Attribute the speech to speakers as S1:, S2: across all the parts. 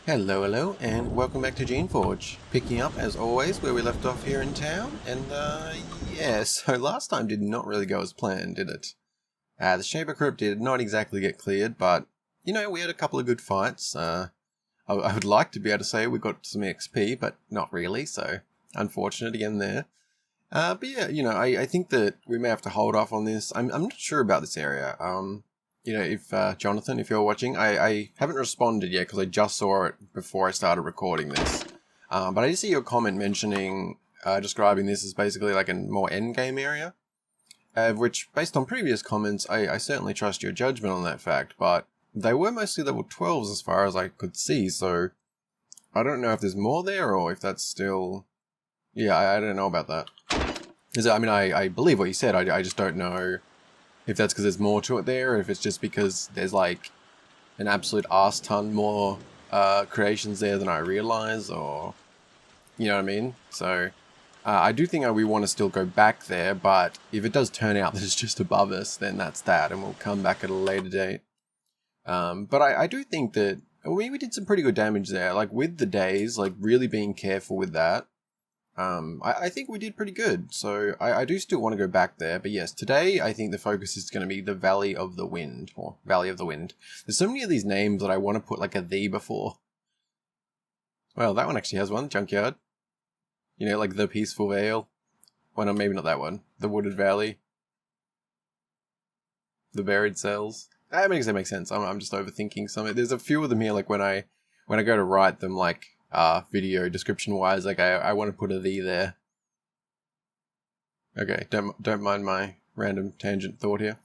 S1: Hello, hello, and welcome back to Geneforge. Picking up, as always, where we left off here in town, and, yeah, so last time did not really go as planned, did it? The Shaper Crypt did not exactly get cleared, but, you know, we had a couple of good fights. I would like to be able to say we got some XP, but not really, so unfortunate again there. But yeah, you know, I think that we may have to hold off on this. I'm not sure about this area. You know, if Jonathan, if you're watching, I haven't responded yet because I just saw it before I started recording this. But I did see your comment mentioning, describing this as basically like a more endgame area. Which, based on previous comments, I certainly trust your judgment on that fact, but they were mostly level 12s as far as I could see, so I don't know if there's more there or if that's still... Yeah, I don't know about that. I mean, I believe what you said, I just don't know if that's because there's more to it there, or if it's just because there's like an absolute arse ton more creations there than I realize, or... You know what I mean? So... I do think we want to still go back there, but if it does turn out that it's just above us, then that's that, and we'll come back at a later date. But I do think that we did some pretty good damage there, like with the days, like really being careful with that. I think we did pretty good, so I do still want to go back there, but yes, today I think the focus is going to be the Valley of the Wind, or Valley of the Wind. There's so many of these names that I want to put like a "the" before. Well, that one actually has one, Junkyard. You know, like the Peaceful Vale. Well, no, maybe not that one. The Wooded Valley. The Buried Cells. I mean, that makes sense. I'm just overthinking something. There's a few of them here, like when I go to write them, like video description wise, like I want to put a "the" there. Okay, don't mind my random tangent thought here.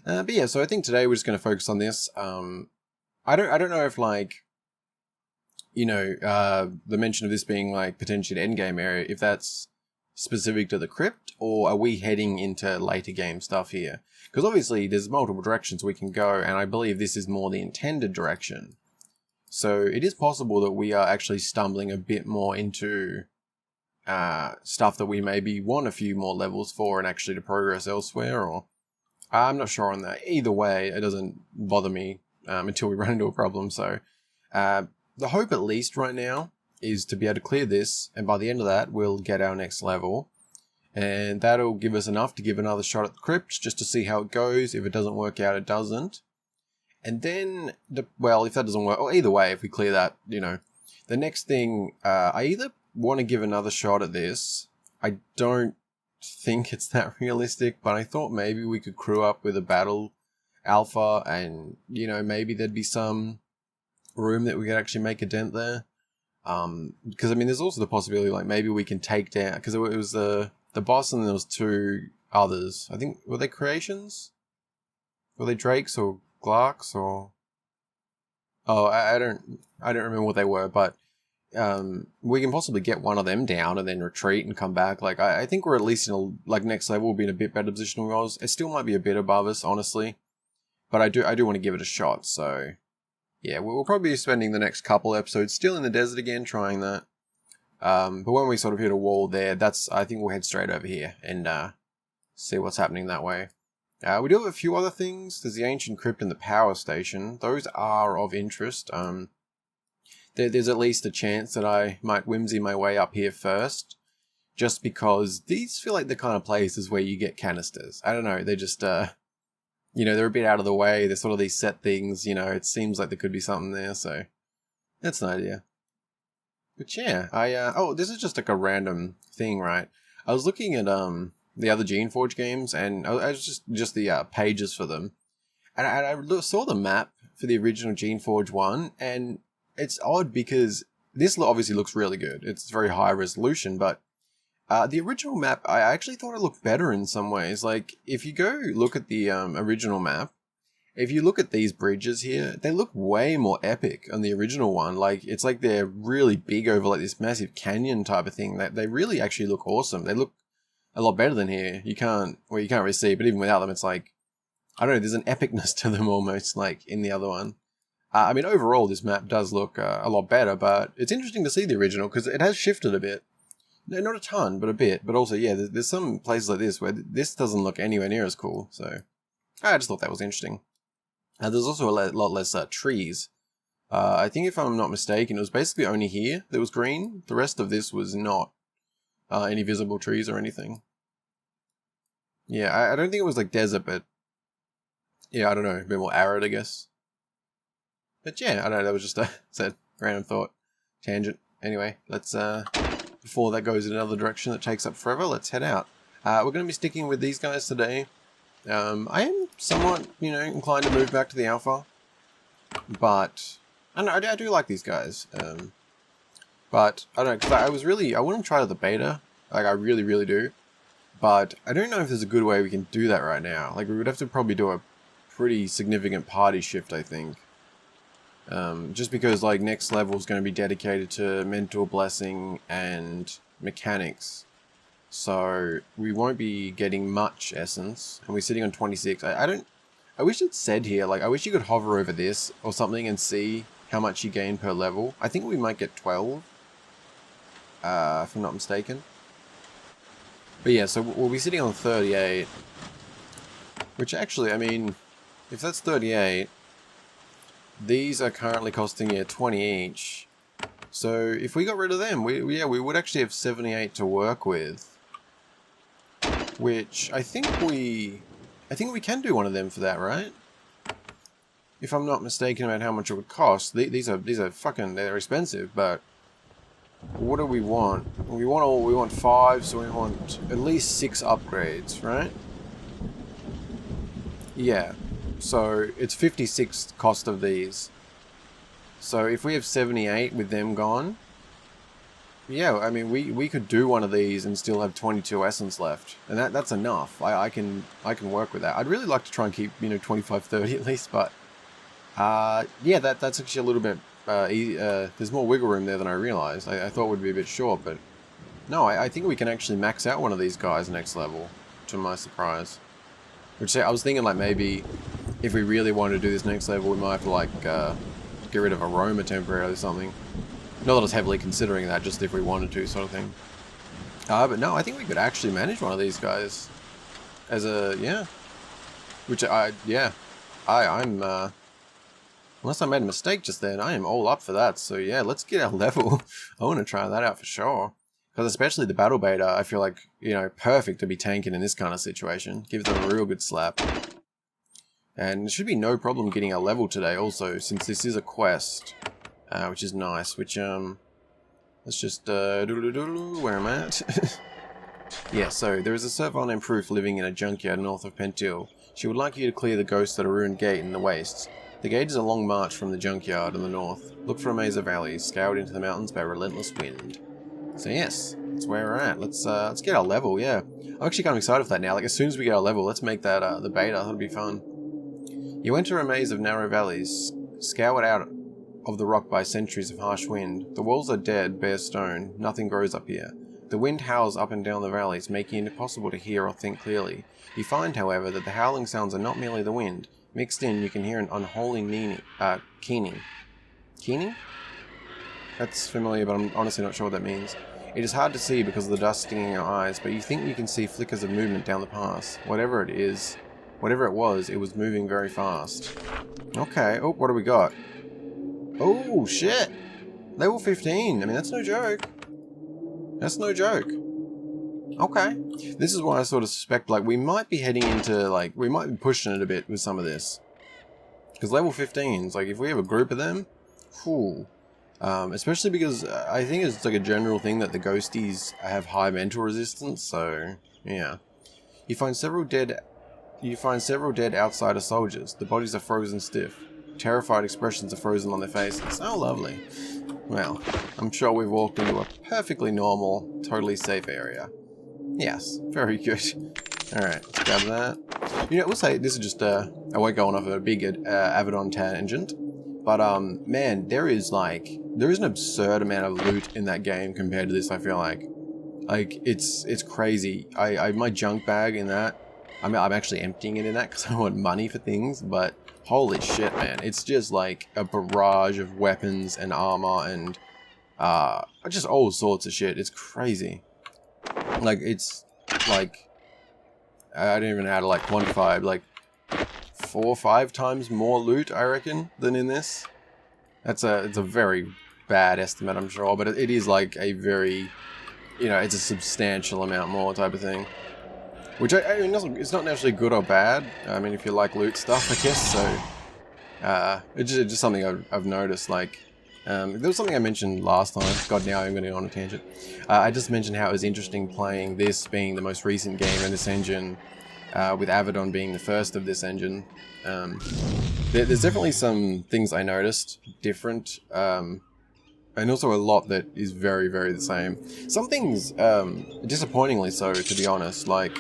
S1: But yeah, so I think today we're just going to focus on this. I don't know if like, you know, the mention of this being like potentially an endgame area, if that's specific to the crypt, or are we heading into later game stuff here? Because obviously there's multiple directions we can go, and I believe this is more the intended direction. So it is possible that we are actually stumbling a bit more into stuff that we maybe want a few more levels for and actually to progress elsewhere, or I'm not sure on that. Either way, it doesn't bother me until we run into a problem, so... the hope, at least right now, is to be able to clear this, and by the end of that, we'll get our next level. And that'll give us enough to give another shot at the crypt, just to see how it goes. If it doesn't work out, it doesn't. And then, well, if that doesn't work, or either way, if we clear that, you know, the next thing, I either want to give another shot at this. I don't think it's that realistic, but I thought maybe we could crew up with a battle alpha, and, you know, maybe there'd be some room that we could actually make a dent there. Because I mean, there's also the possibility like maybe we can take down, because it was the boss and there was two others. I think, were they creations? Were they drakes or glarks or... Oh, I don't remember what they were, but we can possibly get one of them down and then retreat and come back. Like I think we're at least in a like next level, we'll be in a bit better position than we was. It still might be a bit above us, honestly, but I do want to give it a shot. So yeah, we'll probably be spending the next couple episodes still in the desert again, trying that. But when we sort of hit a wall there, I think we'll head straight over here and see what's happening that way. We do have a few other things. There's the Ancient Crypt and the Power Station. Those are of interest. There's at least a chance that I might whimsy my way up here first, just because these feel like the kind of places where you get canisters. I don't know, they're just... you know, they're a bit out of the way. They're sort of these set things, you know, it seems like there could be something there, so that's an idea. But yeah, oh, this is just like a random thing, right? I was looking at, the other Geneforge games, and I was just the, pages for them. And I saw the map for the original Geneforge one, and it's odd because this obviously looks really good. It's very high resolution, but the original map, I actually thought it looked better in some ways. Like, if you go look at the original map, if you look at these bridges here, they look way more epic on the original one. Like, it's like they're really big over like this massive canyon type of thing. They really actually look awesome. They look a lot better than here. You can't really see, but even without them, it's like, I don't know, there's an epicness to them almost, like in the other one. I mean, overall, this map does look a lot better, but it's interesting to see the original because it has shifted a bit. No, not a ton, but a bit. But also, yeah, there's some places like this where this doesn't look anywhere near as cool. So I just thought that was interesting. There's also a lot less trees. I think if I'm not mistaken, it was basically only here that was green. The rest of this was not any visible trees or anything. Yeah, I don't think it was like desert, but yeah, I don't know, a bit more arid, I guess. But yeah, I don't know, that was just a random thought. Tangent. Anyway, let's, before that goes in another direction that takes up forever, let's head out. We're going to be sticking with these guys today. I am somewhat, inclined to move back to the alpha. But, I don't know, I do like these guys. But, I don't know, because I want to try the beta. Like, I really, really do. But, I don't know if there's a good way we can do that right now. Like, we would have to probably do a pretty significant party shift, I think. Just because, like, next level is going to be dedicated to mental blessing and mechanics. So, we won't be getting much essence. And we're sitting on 26. I wish it said here, like, I wish you could hover over this or something and see how much you gain per level. I think we might get 12, if I'm not mistaken. But yeah, so we'll be sitting on 38, which actually, I mean, if that's 38, these are currently costing you 20 each. So if we got rid of them, we would actually have 78 to work with, which I think we can do one of them for that, right? If I'm not mistaken about how much it would cost. These are fucking, they're expensive, but what do we want? We want 5, so we want at least 6 upgrades, right? Yeah. So it's 56 cost of these. So if we have 78 with them gone, yeah, I mean we could do one of these and still have 22 essence left, and that's enough. I can work with that. I'd really like to try and keep 25, 30 at least, but yeah, that's actually a little bit there's more wiggle room there than I realized. I thought it would be a bit short, but no, I think we can actually max out one of these guys next level, to my surprise. Which I was thinking, like, maybe if we really want to do this next level, we might have to, like, get rid of Aroma temporarily or something. Not that I was heavily considering that, just if we wanted to, sort of thing. But no, I think we could actually manage one of these guys as a, yeah. Which I'm, unless I made a mistake just then, I am all up for that. So yeah, let's get our level. I want to try that out for sure. Because especially the battle beta, I feel like, perfect to be tanking in this kind of situation. Give them a real good slap. And there should be no problem getting our level today also, since this is a quest. Which is nice, which, let's just, where am I at? Yeah, so there is a Servile named Proof living in a junkyard north of Pentil. She would like you to clear the ghosts at a ruined gate in the wastes. The gate is a long march from the junkyard in the north. Look for a maze of valleys, scoured into the mountains by relentless wind. So yes, that's where we're at. Let's get our level, yeah. I'm actually kind of excited for that now. Like, as soon as we get our level, let's make that, the beta. That'll be fun. You enter a maze of narrow valleys, scoured out of the rock by centuries of harsh wind. The walls are dead, bare stone. Nothing grows up here. The wind howls up and down the valleys, making it impossible to hear or think clearly. You find, however, that the howling sounds are not merely the wind. Mixed in, you can hear an unholy keening. Keening? That's familiar, but I'm honestly not sure what that means. It is hard to see because of the dust stinging your eyes, but you think you can see flickers of movement down the pass. Whatever it was, it was moving very fast. Okay, oh, what do we got? Oh, shit! Level 15, I mean, that's no joke. That's no joke. Okay. This is why I sort of suspect, like, we might be heading into, like, we might be pushing it a bit with some of this. Because level 15s, like, if we have a group of them, whew. Especially because I think it's like a general thing that the ghosties have high mental resistance, so yeah. You find several dead outsider soldiers. The bodies are frozen stiff. Terrified expressions are frozen on their faces. Oh, lovely. Well, I'm sure we've walked into a perfectly normal, totally safe area. Yes, very good. Alright, let's grab that. We'll say this is just I won't go on off a big Abaddon tangent. But, man, there is an absurd amount of loot in that game compared to this, I feel like. Like, it's crazy. My junk bag in that, I'm actually emptying it in that because I want money for things, but holy shit, man. It's just like a barrage of weapons and armor and, just all sorts of shit. It's crazy. Like, it's, like, I don't even know how to, like, quantify it, like, 4 or 5 times more loot, I reckon, than in this. It's a very bad estimate, I'm sure, but it is like a very, you know, it's a substantial amount more type of thing. Which, I mean, it's not necessarily good or bad. I mean, if you like loot stuff, I guess, so... it's just something I've noticed, like... there was something I mentioned last time. God, now I'm going to go on a tangent. I just mentioned how it was interesting playing this being the most recent game in this engine, with Avedon being the first of this engine. There's definitely some things I noticed different, and also a lot that is very, very the same. Some things, disappointingly so, to be honest, like,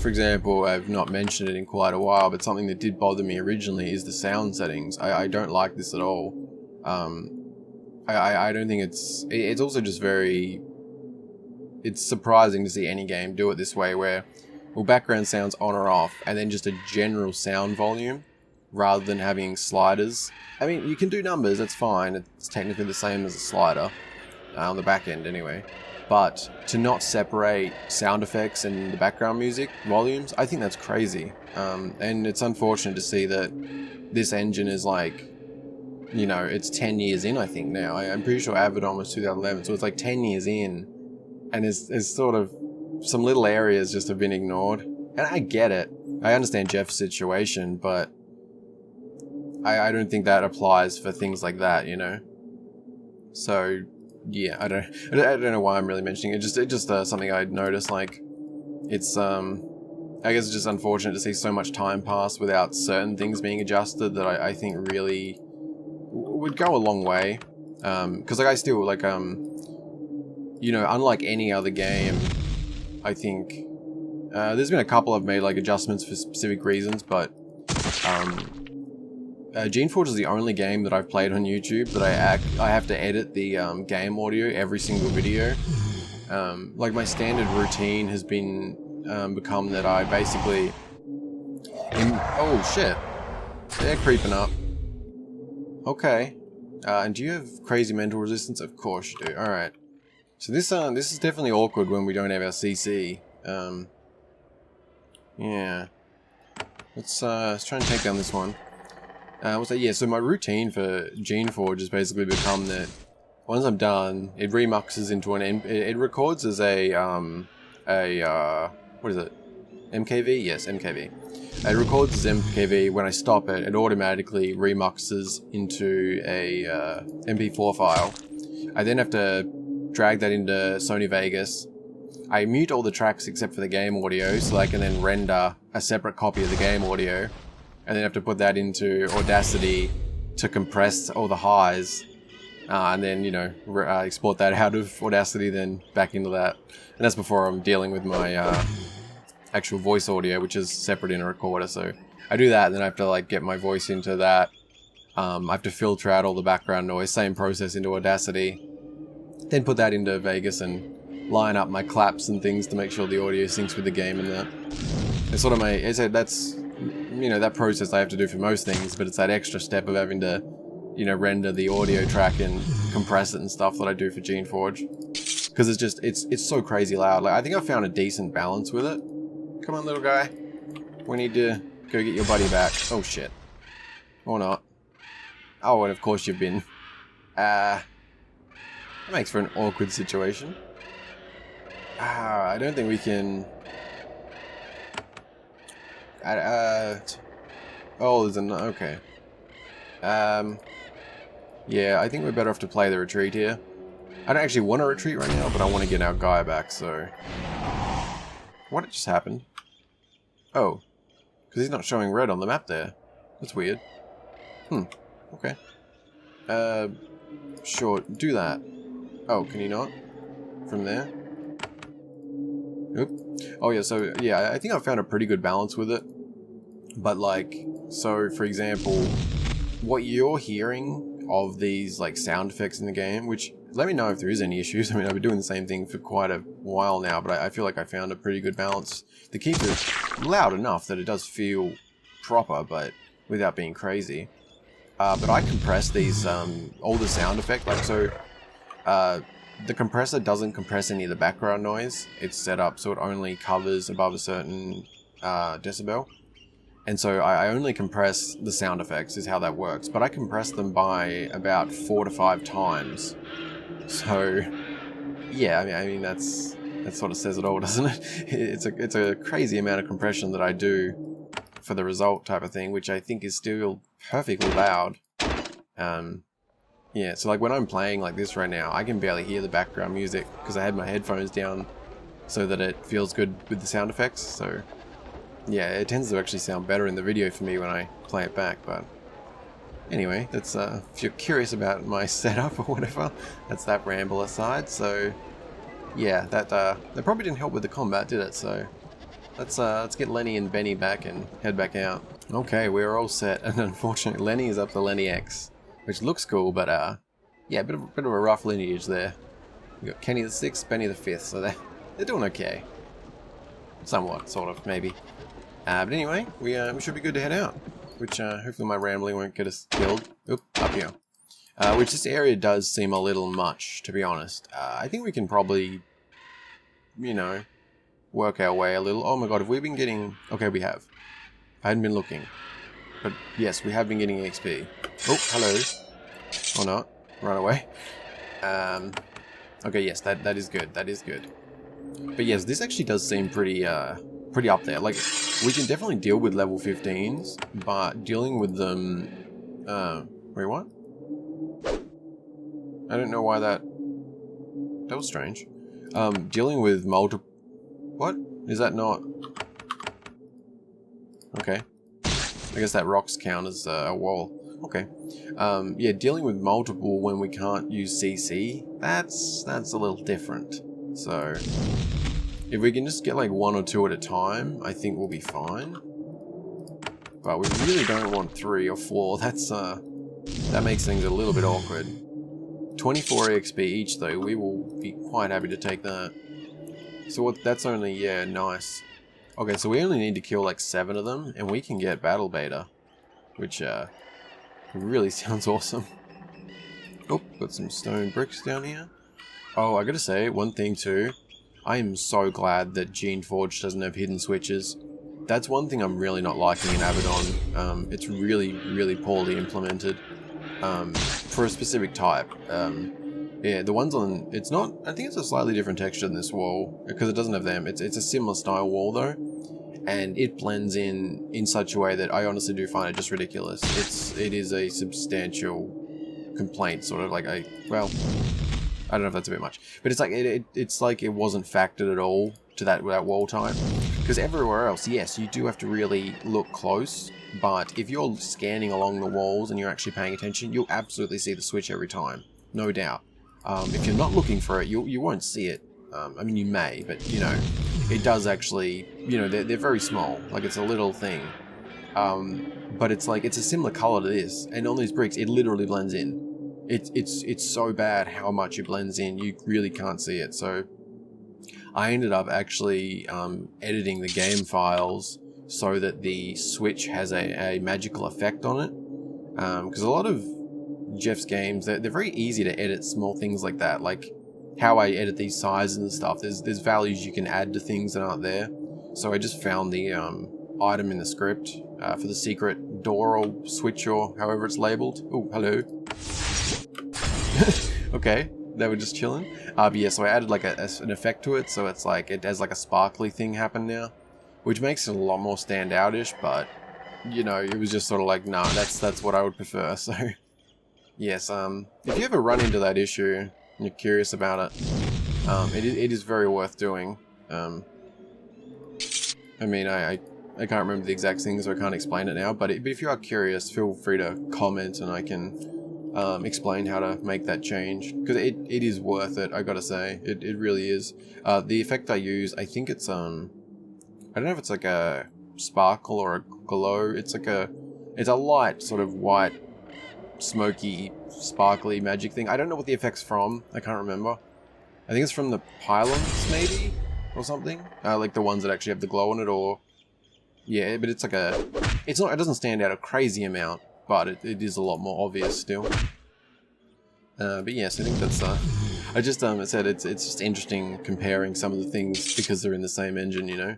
S1: for example, I've not mentioned it in quite a while, but something that did bother me originally is the sound settings. I don't like this at all. I don't think it's also just very... It's surprising to see any game do it this way, where, well, background sounds on or off, and then just a general sound volume, rather than having sliders. I mean, you can do numbers, that's fine, it's technically the same as a slider, on the back end anyway. But to not separate sound effects and the background music volumes, I think that's crazy. And it's unfortunate to see that this engine is like, you know, it's 10 years in, I think, now. I'm pretty sure Avedon was 2011, so it's like 10 years in, and there's sort of some little areas just have been ignored. And I get it. I understand Jeff's situation, but I don't think that applies for things like that, you know? So... yeah, I don't know why I'm really mentioning it. It's just something I'd noticed. Like, it's I guess it's just unfortunate to see so much time pass without certain things being adjusted that I think really would go a long way. Because like I still like you know, unlike any other game, I think there's been a couple I've made like adjustments for specific reasons, but GeneForge is the only game that I've played on YouTube that I have to edit the game audio every single video. Like my standard routine has been become that I basically... oh shit, they're creeping up. Okay, and do you have crazy mental resistance? Of course you do. All right. So this is definitely awkward when we don't have our CC. Yeah. Let's try and take down this one. Yeah, so my routine for GeneForge has basically become that once I'm done, it remuxes into it records as a what is it? MKV? Yes, MKV. It records as MKV. When I stop it, it automatically remuxes into a MP4 file. I then have to drag that into Sony Vegas. I mute all the tracks except for the game audio, so I can then render a separate copy of the game audio. And then have to put that into Audacity to compress all the highs, and then, you know, export that out of Audacity, then back into that. And that's before I'm dealing with my actual voice audio, which is separate in a recorder. So I do that, and then I have to like get my voice into that. I have to filter out all the background noise, same process into Audacity. Then put that into Vegas and line up my claps and things to make sure the audio syncs with the game and that. It's sort of that's... you know, that process I have to do for most things, but it's that extra step of having to, you know, render the audio track and compress it and stuff that I do for GeneForge. Because it's just, it's so crazy loud. Like, I think I found a decent balance with it. Come on, little guy. We need to go get your buddy back. Oh, shit. Or not. Oh, and of course you've been... that makes for an awkward situation. I don't think we can... oh, there's an... okay. Yeah, I think we're better off to play the retreat here. I don't actually want to retreat right now, but I want to get our guy back, so... what just happened? Oh. Because he's not showing red on the map there. That's weird. Okay. Sure, do that. Oh, can you not? From there? Oop. Oh yeah, so yeah, I think I found a pretty good balance with it. But like, so for example, what you're hearing of these like sound effects in the game, which let me know if there is any issues. I mean, I've been doing the same thing for quite a while now, but I feel like I found a pretty good balance. The keep it loud enough that it does feel proper, but without being crazy. But I compress these all the sound effect, like so. The compressor doesn't compress any of the background noise. It's set up so it only covers above a certain decibel. And so I only compress the sound effects is how that works, but I compress them by about 4 to 5 times. So yeah, I mean that sort of says it all, doesn't it? It's a crazy amount of compression that I do for the result type of thing, which I think is still perfectly loud. Yeah, so like when I'm playing like this right now, I can barely hear the background music because I had my headphones down so that it feels good with the sound effects. So yeah, it tends to actually sound better in the video for me when I play it back. But anyway, that's if you're curious about my setup or whatever, that's that ramble aside. So yeah, that probably didn't help with the combat, did it? So let's get Lenny and Benny back and head back out. Okay, we're all set, and unfortunately Lenny is up to Lenny X, which looks cool, but yeah, bit of a rough lineage there. We got Kenny the 6th, Benny the 5th, so they're doing okay, somewhat, sort of, maybe. But anyway, we should be good to head out, which hopefully my rambling won't get us killed. Oop, up here. Which this area does seem a little much, to be honest. I think we can probably, you know, work our way a little. Oh my god, have we been getting... Okay, we have. I hadn't been looking. But yes, we have been getting XP. Oh, hello. Or not. Run away. Okay, yes, that is good. That is good. But yes, this actually does seem pretty pretty up there. Like, we can definitely deal with level 15s, but dealing with them... wait, what? I don't know why that... That was strange. Dealing with multiple... What? Is that not... Okay. I guess that rocks count as a wall. Okay. Yeah, dealing with multiple when we can't use CC, that's a little different. So, if we can just get like 1 or 2 at a time, I think we'll be fine. But we really don't want 3 or 4. That's that makes things a little bit awkward. 24 EXP each though, we will be quite happy to take that. So what? That's only, yeah, nice. Okay, so we only need to kill like 7 of them, and we can get Battle Beta, which really sounds awesome. Oh, got some stone bricks down here. Oh, I gotta say, one thing too, I am so glad that Geneforge doesn't have hidden switches. That's one thing I'm really not liking in Abaddon. It's really, really poorly implemented for a specific type. Yeah, the ones on... It's not... I think it's a slightly different texture than this wall, because it doesn't have them. It's a similar style wall, though, and it blends in such a way that I honestly do find it just ridiculous. It is a substantial complaint, sort of like well, I don't know if that's a bit much, but it's like it's like it wasn't factored at all to that wall type. Because everywhere else, yes, you do have to really look close, but if you're scanning along the walls and you're actually paying attention, you'll absolutely see the switch every time, no doubt. If you're not looking for it, you won't see it. I mean, you may, but, you know, it does actually, you know, they're very small. Like, it's a little thing. But it's like, it's a similar color to this. And on these bricks, it literally blends in. It's so bad how much it blends in. You really can't see it. So I ended up actually editing the game files so that the switch has a magical effect on it. Because a lot of Jeff's games, they're very easy to edit small things like that, like how I edit these sizes and stuff. There's values you can add to things that aren't there. So I just found the item in the script for the secret door or switch or however it's labeled. Oh, hello. Okay, they were just chilling. But yeah, so I added like an effect to it, so it's like it has like a sparkly thing happen now, which makes it a lot more standout-ish. But you know, it was just sort of like, nah, that's what I would prefer. So. Yes, if you ever run into that issue and you're curious about it, it is very worth doing. I mean, I can't remember the exact thing, so I can't explain it now, but if you are curious, feel free to comment and I can explain how to make that change, because it is worth it, I gotta say. It really is. The effect I use, I think it's, I don't know if it's like a sparkle or a glow. It's like it's a light sort of white, smoky, sparkly magic thing. I don't know what the effect's from. I can't remember. I think it's from the pylons, maybe? Or something? Like the ones that actually have the glow on it, or... Yeah, but it's like it doesn't stand out a crazy amount, but it is a lot more obvious still. But yes, I think that's... I just said it's just interesting comparing some of the things because they're in the same engine, you know?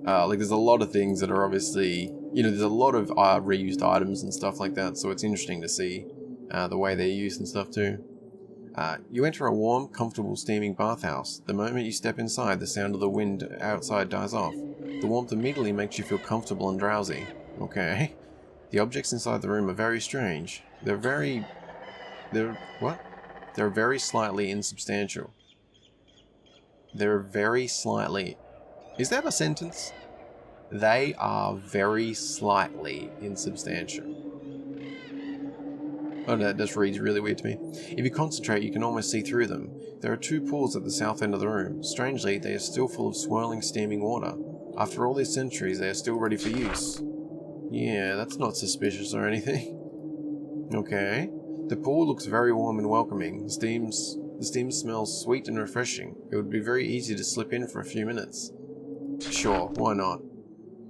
S1: Like there's a lot of things that are obviously, you know, there's a lot of reused items and stuff like that, so it's interesting to see the way they're used and stuff too. You enter a warm, comfortable, steaming bathhouse. The moment you step inside, the sound of the wind outside dies off. The warmth immediately makes you feel comfortable and drowsy. Okay. The objects inside the room are very strange. They're very slightly insubstantial. They're very slightly... Is that a sentence? They are very slightly insubstantial. Oh, that just reads really weird to me. If you concentrate, you can almost see through them. There are 2 pools at the south end of the room. Strangely, they are still full of swirling, steaming water. After all these centuries, they are still ready for use. Yeah, that's not suspicious or anything. Okay. The pool looks very warm and welcoming. The steam smells sweet and refreshing. It would be very easy to slip in for a few minutes. Sure, why not?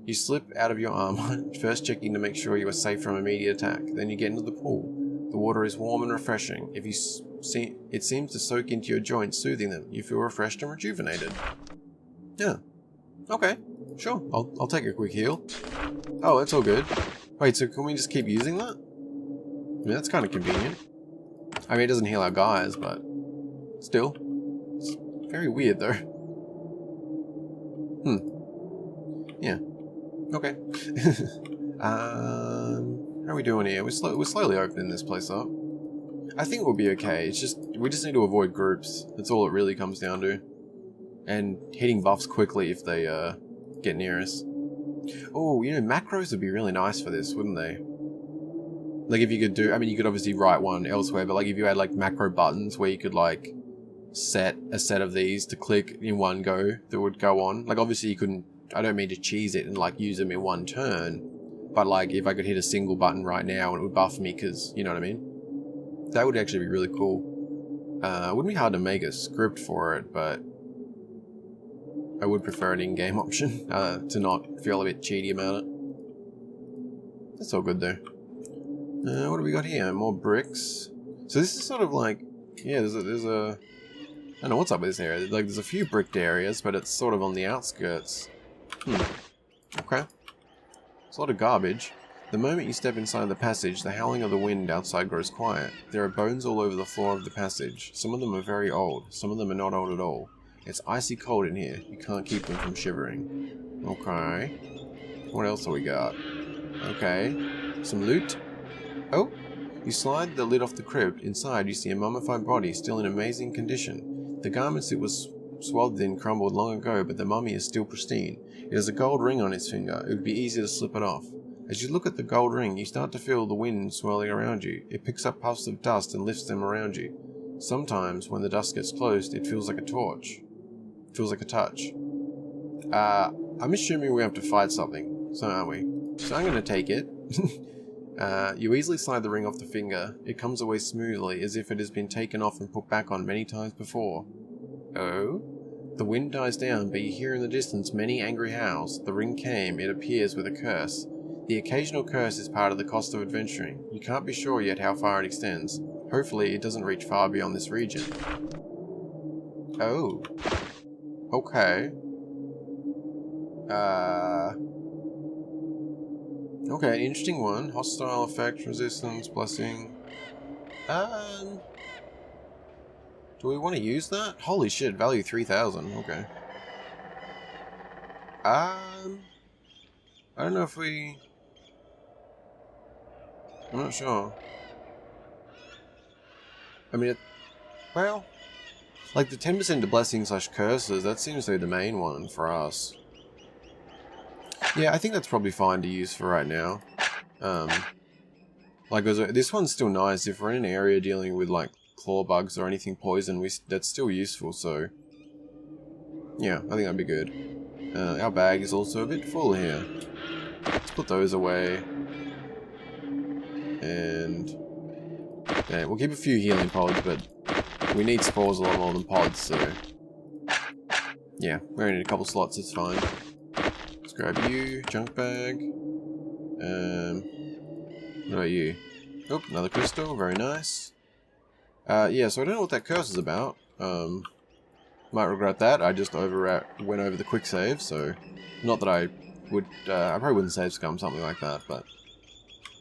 S1: You slip out of your armor, first checking to make sure you are safe from immediate attack. Then you get into the pool. The water is warm and refreshing. It seems to soak into your joints, soothing them. You feel refreshed and rejuvenated. Yeah. Okay. Sure. I'll take a quick heal. Oh, that's all good. Wait, so can we just keep using that? I mean, that's kind of convenient. I mean, it doesn't heal our guys, but still. It's very weird, though. Yeah. Okay. How are we doing here? We're slowly opening this place up. I think we'll be okay. It's just, we just need to avoid groups. That's all it really comes down to. And hitting buffs quickly if they get near us. Oh, you know, macros would be really nice for this, wouldn't they? Like if you could do, I mean, you could obviously write one elsewhere, but like if you had like macro buttons where you could like set a set of these to click in one go that would go on. Like obviously you couldn't, I don't mean to cheese it and like use them in one turn, but like if I could hit a single button right now and it would buff me because, you know what I mean? That would actually be really cool. It wouldn't be hard to make a script for it, but I would prefer an in-game option to not feel a bit cheaty about it. That's all good though. What do we got here? More bricks. So this is sort of like, yeah, there's a I don't know what's up with this area. Like there's a few bricked areas, but it's sort of on the outskirts. Okay. It's a lot of garbage. The moment you step inside the passage, the howling of the wind outside grows quiet. There are bones all over the floor of the passage. Some of them are very old. Some of them are not old at all. It's icy cold in here. You can't keep them from shivering. Okay. What else have we got? Okay. Some loot. Oh! You slide the lid off the crypt. Inside, you see a mummified body still in amazing condition. The garments it was swathed in crumbled long ago, but the mummy is still pristine. It has a gold ring on its finger. It would be easy to slip it off. As you look at the gold ring, you start to feel the wind swirling around you. It picks up puffs of dust and lifts them around you. Sometimes, when the dust gets close, it feels like a torch. It feels like a touch. I'm assuming we have to fight something, so aren't we? So I'm going to take it. You easily slide the ring off the finger. It comes away smoothly, as if it has been taken off and put back on many times before. Oh? The wind dies down, but you hear in the distance many angry howls. The ring came, it appears with a curse. The occasional curse is part of the cost of adventuring. You can't be sure yet how far it extends. Hopefully it doesn't reach far beyond this region. Oh. Okay. Okay, an interesting one. Hostile effect, resistance, blessing. Do we want to use that? Holy shit, value 3,000. Okay. I don't know if we... I'm not sure. I mean, well, like the 10% to blessing / curses, that seems to be the main one for us. Yeah, I think that's probably fine to use for right now. Like, this one's still nice. If we're in an area dealing with, like, claw bugs or anything poison, that's still useful, so... yeah, I think that'd be good. Our bag is also a bit full here. Let's put those away. And... yeah, we'll keep a few healing pods, but we need spores a lot more than pods, so... yeah, we only need a couple slots, it's fine. Let's grab you, junk bag. What about you? Oh, another crystal, very nice. Yeah, so I don't know what that curse is about. Might regret that. I just went over the quick save, so not that I would. I probably wouldn't save scum something like that, but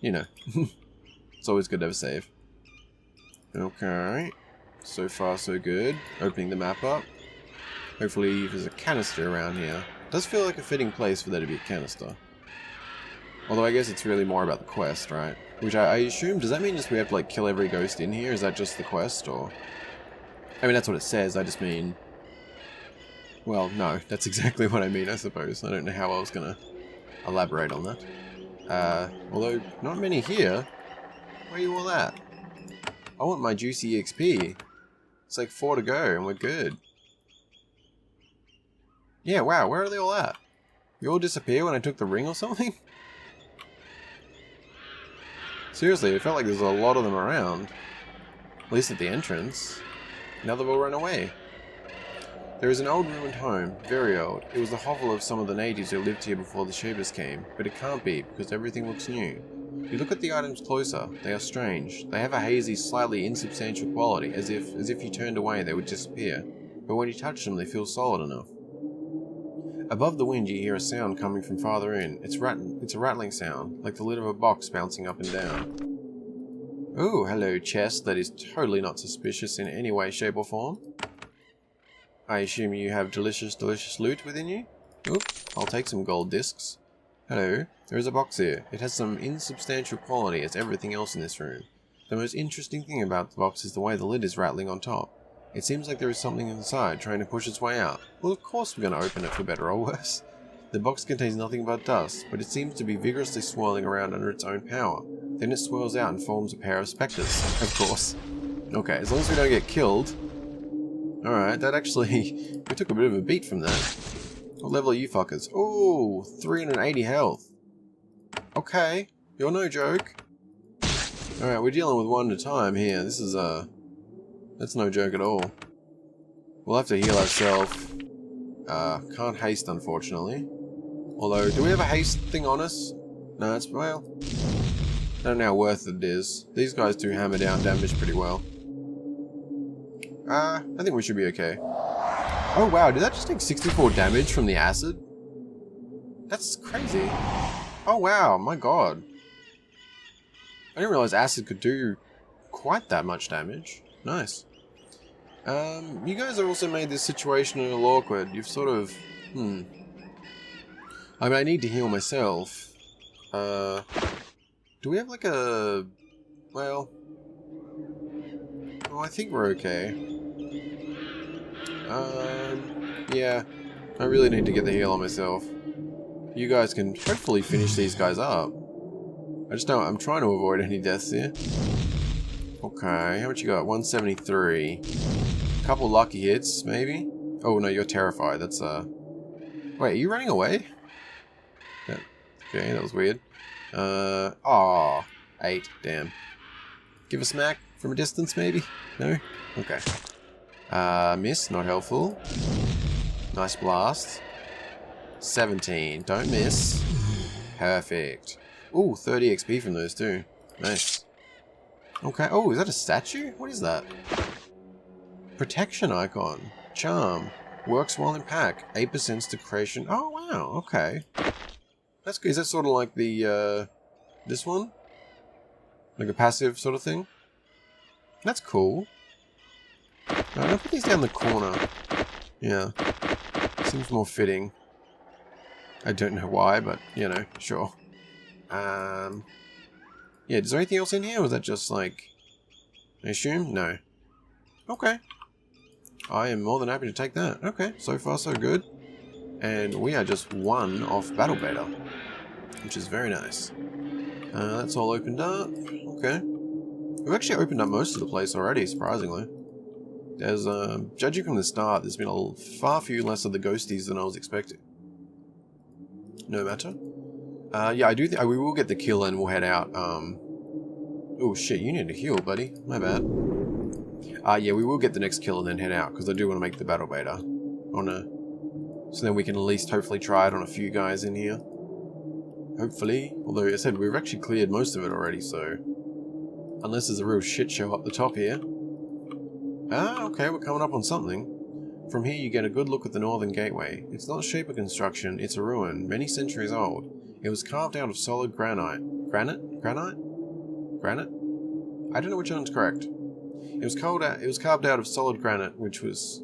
S1: you know, it's always good to have a save. Okay, so far so good. Opening the map up. Hopefully there's a canister around here. Does feel like a fitting place for there to be a canister. Although I guess it's really more about the quest, right? Which I assume, does that mean just we have to like kill every ghost in here? Is that just the quest, or? I mean, that's what it says, I just mean... Well, no, that's exactly what I mean, I suppose. I don't know how I was gonna elaborate on that. Although, not many here. Where are you all at? I want my juicy XP. It's like 4 to go, and we're good. Yeah, wow, where are they all at? You all disappear when I took the ring or something? Seriously, it felt like there's a lot of them around. At least at the entrance. Now they've all run away. There is an old ruined home, very old. It was the hovel of some of the natives who lived here before the Shivers came, but it can't be, because everything looks new. You look at the items closer, they are strange. They have a hazy, slightly insubstantial quality, as if you turned away they would disappear. But when you touch them, they feel solid enough. Above the wind you hear a sound coming from farther in. It's a rattling sound, like the lid of a box bouncing up and down. Ooh, hello chest that is totally not suspicious in any way, shape or form. I assume you have delicious, delicious loot within you? Oop, I'll take some gold discs. Hello, there is a box here. It has some insubstantial quality as everything else in this room. The most interesting thing about the box is the way the lid is rattling on top. It seems like there is something inside trying to push its way out. Well, of course we're going to open it for better or worse. The box contains nothing but dust, but it seems to be vigorously swirling around under its own power. Then it swirls out and forms a pair of spectres, of course. Okay, as long as we don't get killed. Alright, that actually... we took a bit of a beat from that. What level are you fuckers? Oh, 380 health. Okay, you're no joke. Alright, we're dealing with one at a time here. This is, that's no joke at all. We'll have to heal ourselves. Can't haste, unfortunately. Although, do we have a haste thing on us? No, it's, well... I don't know how worth it is. These guys do hammer down damage pretty well. I think we should be okay. Oh wow, did that just take 64 damage from the acid? That's crazy. Oh wow, my god. I didn't realize acid could do quite that much damage. Nice. You guys have also made this situation a little awkward. You've sort of... I mean, I need to heal myself. Do we have like a... Well... Oh, I think we're okay. Yeah. I really need to get the heal on myself. You guys can hopefully finish these guys up. I just don't... I'm trying to avoid any deaths here. Okay, how much you got? 173. Couple lucky hits, maybe? Oh no, you're terrified. That's, Wait, are you running away? Yeah. Okay, that was weird. Aw. 8, damn. Give a smack from a distance, maybe? No? Okay. Miss, not helpful. Nice blast. 17, don't miss. Perfect. Ooh, 30 XP from those too. Nice. Okay, oh, is that a statue? What is that? Protection icon. Charm. Works while in pack. 8% to creation. Oh, wow, okay. That's good. Is that sort of like the, this one? Like a passive sort of thing? That's cool. I'll put these down the corner. Yeah. Seems more fitting. I don't know why, but, you know, sure. Yeah, is there anything else in here, or is that just, like... I assume? No. Okay. I am more than happy to take that. Okay, so far so good. And we are just 1 off Battle Beta, which is very nice. That's all opened up. Okay. We've actually opened up most of the place already, surprisingly. There's, judging from the start, there's been a far few less of the ghosties than I was expecting. No matter. Yeah, I do think we will get the kill and we'll head out. Oh shit, you need to heal, buddy. My bad. Yeah, we will get the next kill and then head out, because I do want to make the battle beta on a... So then we can at least hopefully try it on a few guys in here. Hopefully. Although, I said, we've actually cleared most of it already, so... Unless there's a real shit show up the top here. Ah, okay, we're coming up on something. From here you get a good look at the northern gateway. It's not shape of construction, it's a ruin, many centuries old. It was carved out of solid granite. Granite? Granite? Granite? I don't know which one's correct. It was carved out of solid granite, which is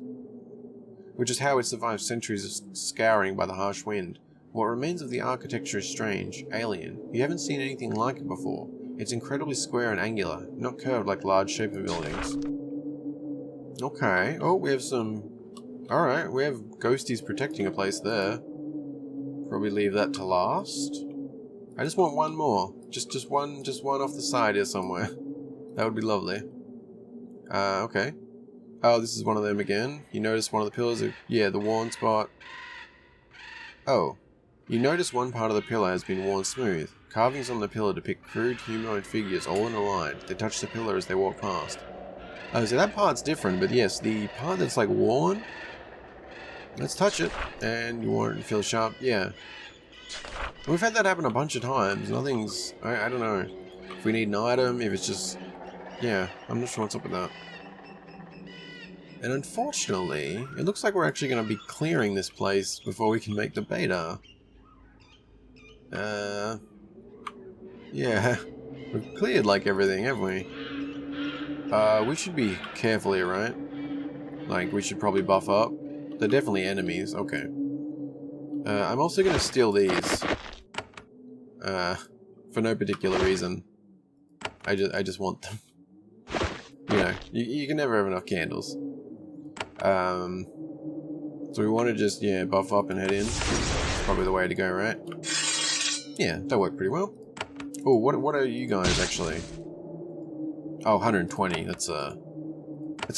S1: how it survived centuries of scouring by the harsh wind. What remains of the architecture is strange, alien. You haven't seen anything like it before. It's incredibly square and angular, not curved like large shaper buildings. Okay. Oh, we have some... Alright, we have ghosties protecting a place there. Probably leave that to last. I just want one more. Just one off the side here somewhere. That would be lovely. Okay. Oh, this is one of them again. You notice one of the pillars yeah, the worn spot. Oh. You notice one part of the pillar has been worn smooth. Carvings on the pillar depict crude humanoid figures all in a line. They touch the pillar as they walk past. Oh, so that part's different, but yes, the part that's like worn... Let's touch it, and you want it to feel sharp. Yeah. We've had that happen a bunch of times. Nothing's... I don't know. If we need an item, if it's just... Yeah, I'm not sure what's up with that. And unfortunately, it looks like we're actually going to be clearing this place before we can make the beta. Yeah. We've cleared, like, everything, haven't we? We should be careful here, right? Like, we should probably buff up. They're definitely enemies. Okay. I'm also going to steal these. For no particular reason. I just want them. You know, you can never have enough candles. So we want to just, yeah, buff up and head in. It's probably the way to go, right? Yeah, that worked pretty well. Oh, what are you guys, actually? Oh, 120. That's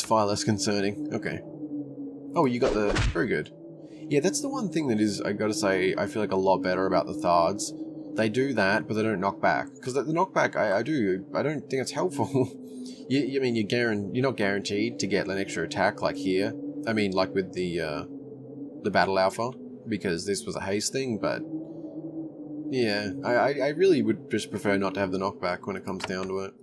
S1: far less concerning. Okay. Oh, you got the... Very good. Yeah, that's the one thing that is, I gotta say, I feel like a lot better about the Thards. They do that, but they don't knock back. Because the knockback, I don't think it's helpful. I mean, you're not guaranteed to get an extra attack like here. I mean, like with the Battle Alpha, because this was a haste thing, but... Yeah, I really would just prefer not to have the knockback when it comes down to it.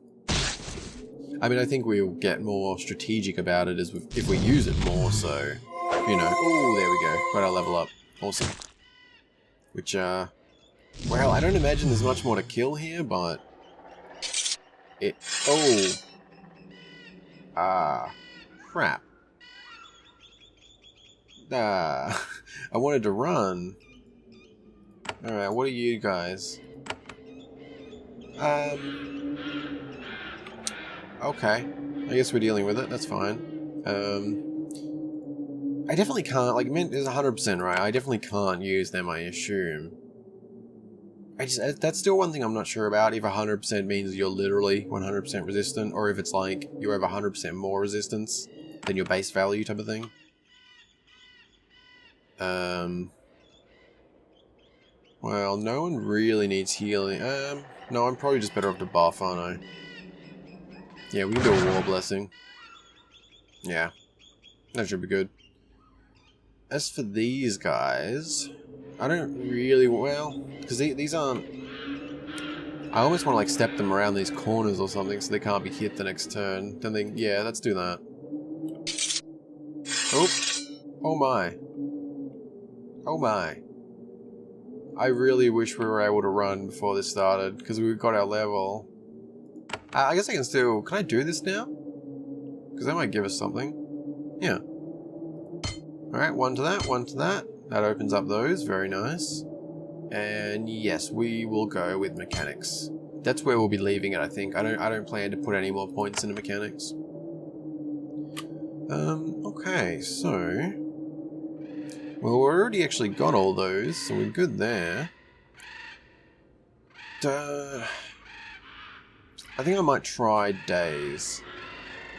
S1: I mean, I think we'll get more strategic about it if we use it more, so... You know... Oh, there we go. Got our level up. Awesome. Which, well, I don't imagine there's much more to kill here, but... It... Oh! Crap. I wanted to run. Alright, what are you guys? Okay. I guess we're dealing with it, that's fine. I definitely can't, like, Mint is 100% right, I definitely can't use them, I assume. That's still one thing I'm not sure about, if 100% means you're literally 100% resistant, or if it's like, you have 100% more resistance than your base value type of thing. Well, no one really needs healing. No, I'm probably just better off to buff, aren't I? Yeah, we can do a War Blessing. Yeah, that should be good. As for these guys, I don't really, well, because these aren't... I almost want to, like, step them around these corners or something so they can't be hit the next turn. Then they, yeah, let's do that. Oh, oh my. Oh my. I really wish we were able to run before this started, because we got our level. I guess I can still... Can I do this now? Because that might give us something. Yeah. Alright, one to that, one to that. That opens up those, very nice. And yes, we will go with mechanics. That's where we'll be leaving it, I think. I don't plan to put any more points into mechanics. Okay, so... Well, we already actually got all those, so we're good there. I think I might try Daze.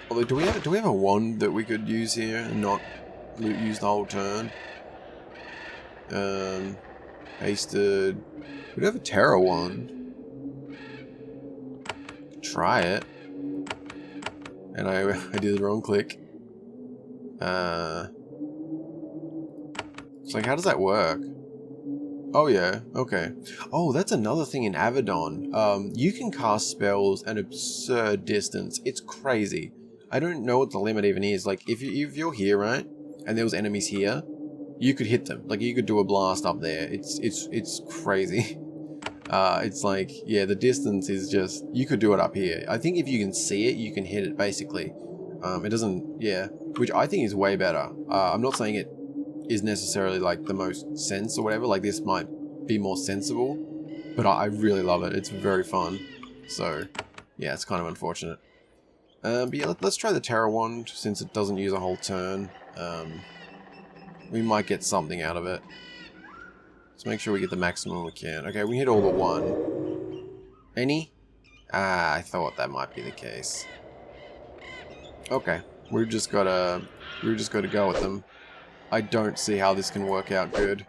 S1: Although, do we have a wand that we could use here and not use the whole turn? Hasted. We do have a Terra wand. Try it. And I did the wrong click. It's like, how does that work? Oh yeah, okay. Oh, that's another thing in Avedon. You can cast spells an absurd distance. It's crazy. I don't know what the limit even is. Like, if you're here, right? and there was enemies here, you could hit them. Like, you could do a blast up there. It's crazy. It's like, yeah, the distance is just, you could do it up here. I think if you can see it, you can hit it, basically. It doesn't, yeah, which I think is way better. I'm not saying it is necessarily like the most sense or whatever, like this might be more sensible, but I really love it. It's very fun. So, yeah, it's kind of unfortunate. But yeah, let's try the Terra Wand, since it doesn't use a whole turn. We might get something out of it. Let's make sure we get the maximum we can. Okay, we hit all but one. Any? Ah, I thought that might be the case. Okay, we've just gotta go with them. I don't see how this can work out good,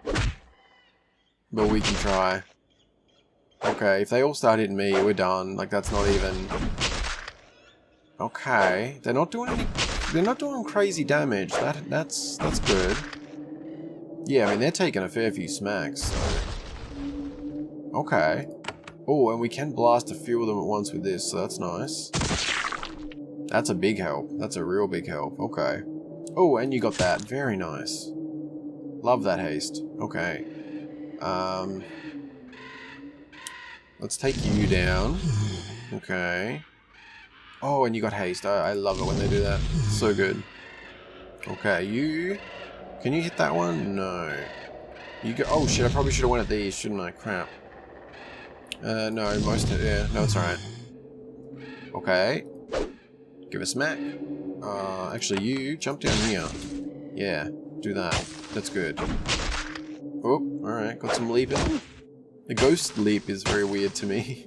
S1: but we can try. Okay, if they all start hitting me, we're done. Like, that's not even. Okay, they're not doing crazy damage. That's good. Yeah, I mean, they're taking a fair few smacks, so. Okay. Oh, and we can blast a few of them at once with this, so that's nice. That's a big help. That's a real big help. Okay. Oh, and you got that. Very nice. Love that haste. Okay. Let's take you down. Okay. Oh, and you got haste. I love it when they do that. So good. Okay, you... Can you hit that one? No. You go... Oh, shit, I probably should have went at these, shouldn't I? Crap. No, most... Yeah, no, it's alright. Okay. Give a smack. Actually, you jump down here. Yeah, do that. That's good. Oh, alright, got some leaping. The ghost leap is very weird to me.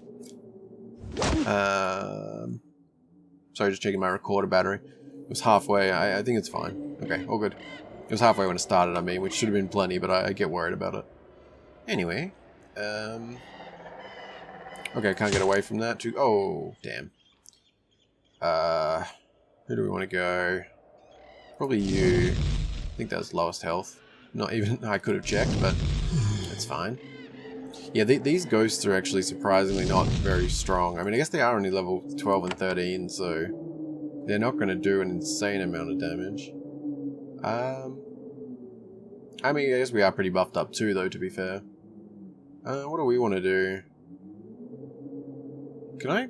S1: Sorry, just checking my recorder battery. It was halfway. I think it's fine. Okay, all good. It was halfway when it started, I mean, which should have been plenty, but I get worried about it. Anyway, okay, can't get away from that too. Oh, damn. Who do we want to go? Probably you. I think that was lowest health. Not even, I could have checked, but it's fine. Yeah, these ghosts are actually surprisingly not very strong. I mean, I guess they are only level 12 and 13, so they're not going to do an insane amount of damage. I mean, I guess we are pretty buffed up too, though, to be fair. What do we want to do? Can I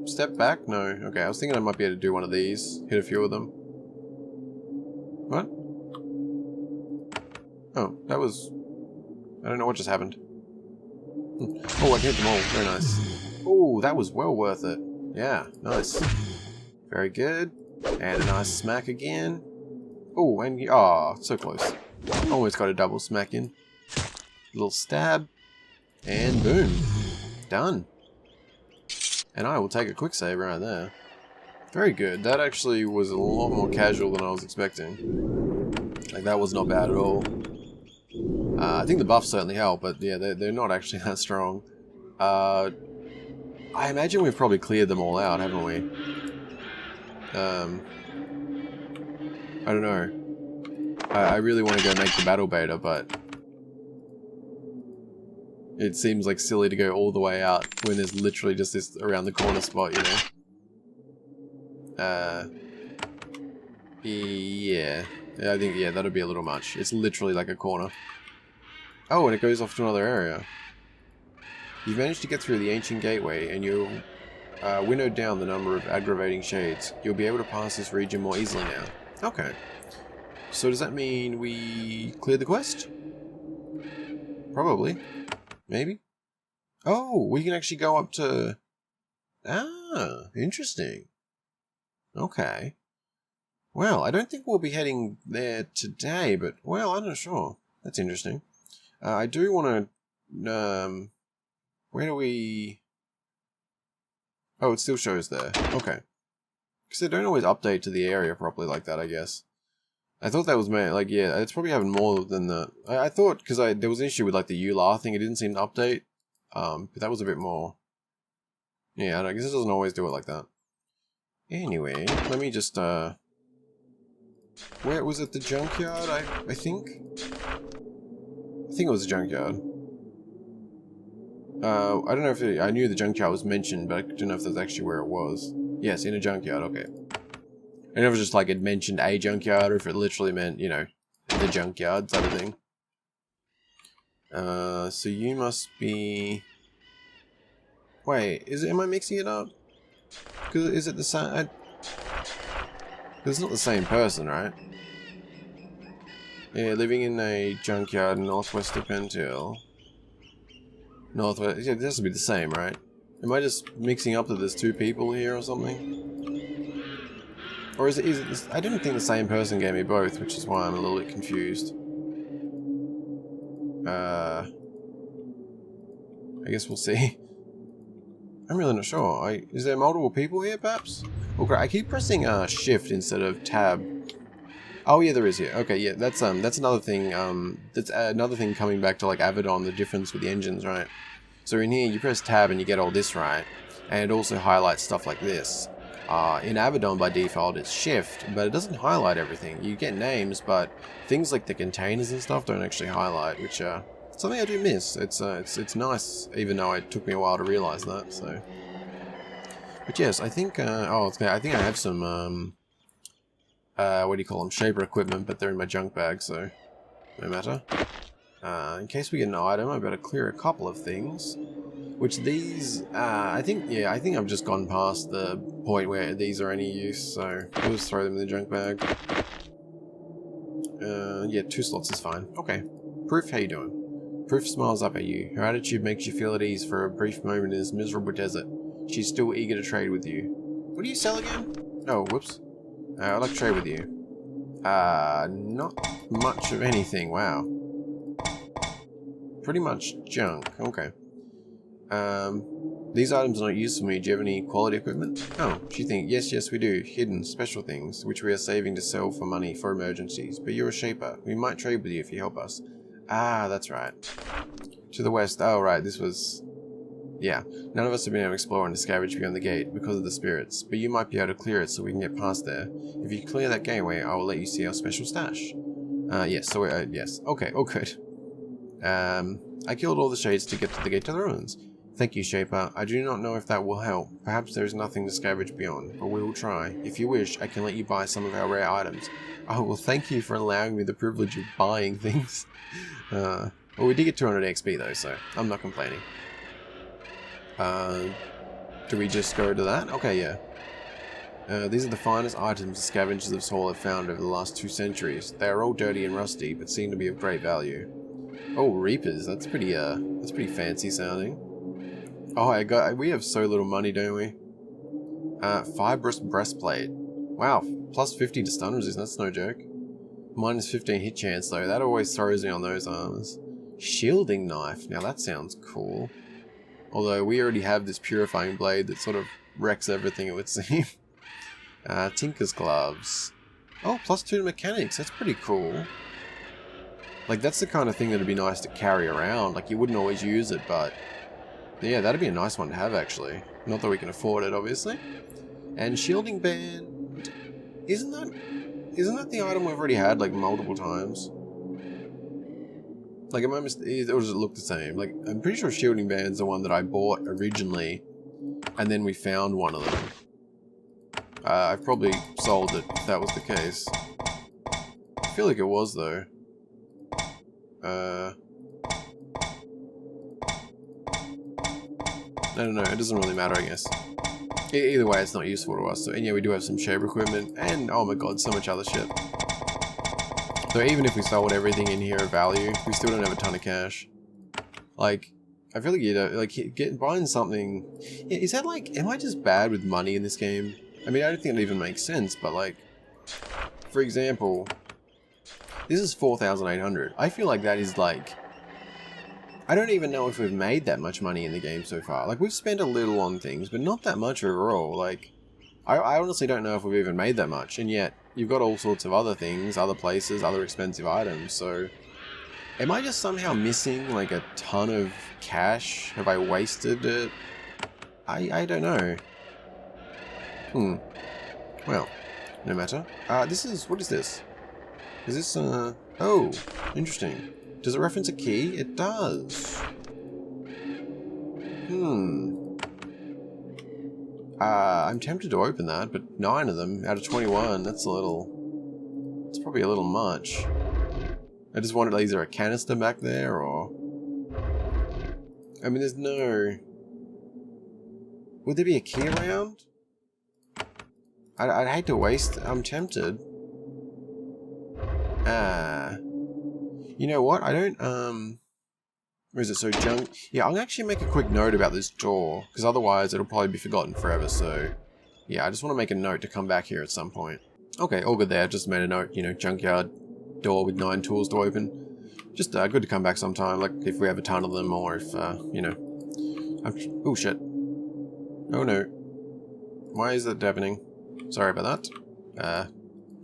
S1: step back? No. Okay, I was thinking I might be able to do one of these. Hit a few of them. What? Oh, that was... I don't know what just happened. Oh, I hit them all. Very nice. Oh, that was well worth it. Yeah, nice. Very good. And a nice smack again. Oh, and... Oh, so close. Almost got a double smack in. Little stab. And boom. Done. And I will take a quick save right there. Very good. That actually was a lot more casual than I was expecting. Like, that was not bad at all. I think the buffs certainly help, but yeah, they're not actually that strong. I imagine we've probably cleared them all out, haven't we? I don't know. I really want to go make the battle beta, but it seems like silly to go all the way out when there's literally just this around the corner spot, you know? Yeah. I think, yeah, that'll be a little much. It's literally like a corner. Oh, and it goes off to another area. You've managed to get through the ancient gateway, and you'll winnowed down the number of aggravating shades. You'll be able to pass this region more easily now. Okay. So does that mean we cleared the quest? Probably. Maybe. Oh, we can actually go up to... Ah, interesting. Okay. Well, I don't think we'll be heading there today, but, well, I'm not sure. That's interesting. I do want to... where do we... Oh, it still shows there. Okay. Because they don't always update to the area properly like that, I guess. I thought that was like, yeah, it's probably having more than the... I thought, because there was an issue with, like, the EULAR thing, it didn't seem to update. But that was a bit more... Yeah, I guess it doesn't always do it like that. Anyway, let me just, where was it? The junkyard, I think? I think it was the junkyard. I don't know if I knew the junkyard was mentioned, but I didn't know if that's actually where it was. Yes, in a junkyard, okay. I don't know if it was just like it mentioned a junkyard, or if it literally meant, you know, the junkyard type of thing. So you must be... Wait, am I mixing it up? Because is it the same? It's not the same person, right? Yeah, living in a junkyard in northwest of Pentil. Northwest, yeah, this has to be the same, right? Am I just mixing up that there's two people here or something? Or is it this? I didn't think the same person gave me both, which is why I'm a little bit confused. I guess we'll see. I'm really not sure. Is there multiple people here, perhaps? Oh, great. I keep pressing shift instead of tab. Oh yeah, there is here. Okay, yeah, that's another thing. That's another thing coming back to like Avedon, the difference with the engines, right? So in here, you press tab and you get all this right, and it also highlights stuff like this. In Avedon by default, it's shift, but it doesn't highlight everything. You get names, but things like the containers and stuff don't actually highlight, which something I do miss. It's nice, even though it took me a while to realize that. So, but yes, I think I think I have some what do you call them? Shaper equipment, but they're in my junk bag, so no matter. In case we get an item, I better clear a couple of things. Which these, I think I've just gone past the point where these are any use, so we'll just throw them in the junk bag. Yeah, 2 slots is fine. Okay. Proof, how you doing? Proof smiles up at you. Her attitude makes you feel at ease for a brief moment in this miserable desert. She's still eager to trade with you. What do you sell again? Oh, whoops. I'd like to trade with you. Not much of anything, wow. Pretty much junk, okay. These items are not used for me. Do you have any quality equipment? Oh, she thinks, yes, we do. Hidden, special things, which we are saving to sell for money for emergencies. But you're a shaper. We might trade with you if you help us. Ah, that's right. To the west. Oh, right, this was... Yeah, none of us have been able to explore and scavenge beyond the gate because of the spirits, but you might be able to clear it so we can get past there. If you clear that gateway, I will let you see our special stash. Yes, so yes. Okay, oh good. I killed all the shades to get to the gate to the ruins. Thank you, Shaper. I do not know if that will help. Perhaps there is nothing to scavenge beyond, but we will try. If you wish, I can let you buy some of our rare items. Oh, well, thank you for allowing me the privilege of buying things. Well, we did get 200 XP though, so I'm not complaining. Do we just go to that? Okay, yeah. These are the finest items the scavengers of Saul have found over the last 2 centuries. They are all dirty and rusty, but seem to be of great value. Oh, Reapers, that's pretty fancy sounding. Oh, we have so little money, don't we? Fibrous breastplate. Wow, plus 50 to stun resistance, that's no joke. Minus 15 hit chance though, that always throws me on those armors. Shielding knife, now that sounds cool. Although we already have this purifying blade that sort of wrecks everything, it would seem. Tinker's gloves. Oh, plus 2 to mechanics, that's pretty cool. Like, that's the kind of thing that'd be nice to carry around. Like, you wouldn't always use it, but... yeah, that'd be a nice one to have, actually. Not that we can afford it, obviously. And shielding band... Isn't that the item we've already had, like, multiple times? Like, or does it look the same? Like, I'm pretty sure shielding band's the one that I bought originally, and then we found one of them. I've probably sold it, if that was the case. I feel like it was, though. I don't know, it doesn't really matter, I guess. Either way, it's not useful to us. So, and yeah, we do have some shaper equipment, and oh my god, so much other shit. So even if we sold everything in here of value, we still don't have a ton of cash. Like, I feel like, you know, like, buying something... Yeah, is that like, am I just bad with money in this game? I mean, I don't think it even makes sense, but like, for example, this is 4,800. I feel like that is like... I don't even know if we've made that much money in the game so far. Like, we've spent a little on things, but not that much overall. Like, I honestly don't know if we've even made that much, and yet you've got all sorts of other things, other places, other expensive items, so... Am I just somehow missing, like, a ton of cash? Have I wasted it? I don't know. Well, no matter. This is... What is this? Is this, Oh, interesting. Does it reference a key? It does. I'm tempted to open that, but 9 of them out of 21, that's a little... It's probably a little much. I just wondered, like, is there a canister back there, or... I mean, there's no... Would there be a key around? I'd hate to waste... I'm tempted. You know what? I don't, Where is it? So junk... Yeah, I'll actually make a quick note about this door, because otherwise it'll probably be forgotten forever, so... Yeah, I just want to make a note to come back here at some point. Okay, all good there. Just made a note, you know, junkyard door with 9 tools to open. Just good to come back sometime, like if we have a ton of them, or if, you know... Oh, shit. Oh, no. Why is that happening? Sorry about that.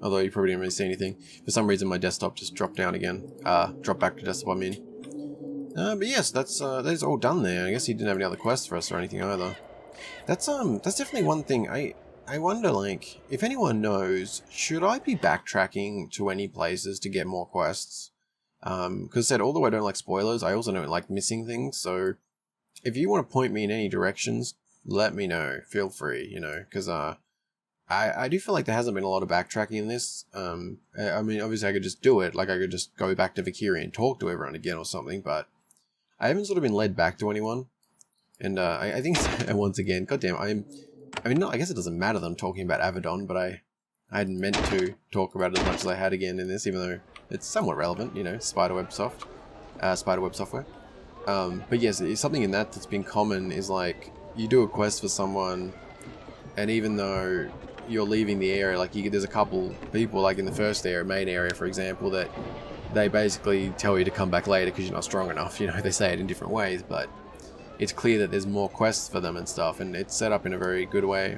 S1: Although you probably didn't really see anything. For some reason, my desktop just dropped down again. Dropped back to desktop, I mean. But yes, that's all done there. I guess he didn't have any other quests for us or anything either. That's definitely one thing. I wonder, like, if anyone knows, should I be backtracking to any places to get more quests? Because I said, although I don't like spoilers, I also don't like missing things, so if you want to point me in any directions, let me know. Feel free, you know, because I do feel like there hasn't been a lot of backtracking in this. I mean, obviously I could just do it, like I could just go back to Valkyria and talk to everyone again or something, but I haven't sort of been led back to anyone. And I think, once again, goddamn, I mean, no, I guess it doesn't matter that I'm talking about Avedon, but I hadn't meant to talk about it as much as I had again in this, even though it's somewhat relevant, you know, Spiderweb software. But yes, it's something in that's been common is like, you do a quest for someone, and even though you're leaving the area, like there's a couple people, like in the first area, main area, for example, that they basically tell you to come back later because you're not strong enough, you know, they say it in different ways, but it's clear that there's more quests for them and stuff, and it's set up in a very good way.